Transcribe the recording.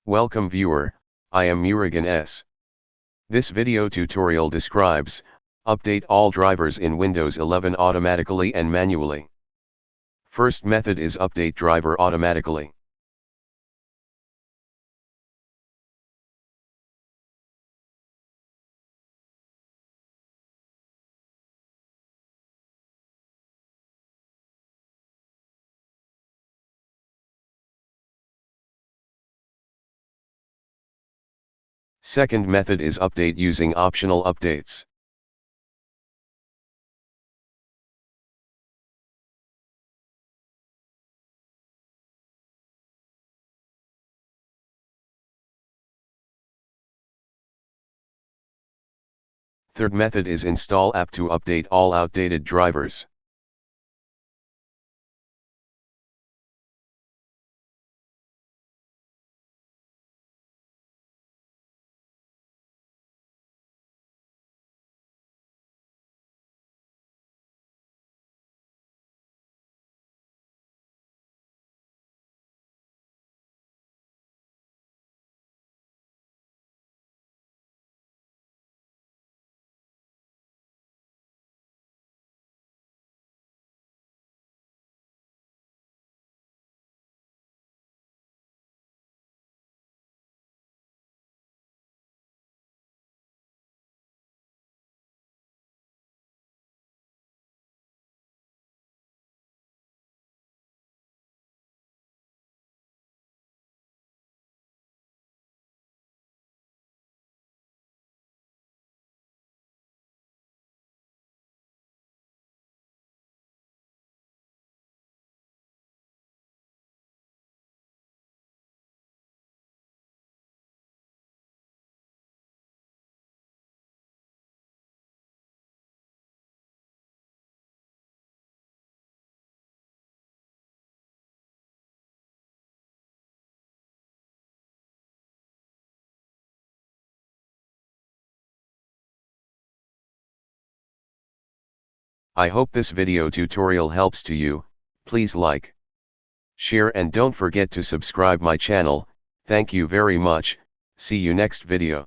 Welcome viewer, I am Murugan S. This video tutorial describes, update all drivers in Windows 11 automatically and manually. First method is update driver automatically. Second method is update using optional updates. Third method is install app to update all outdated drivers. I hope this video tutorial helps to you. Please like, share and don't forget to subscribe my channel. Thank you very much. See you next video.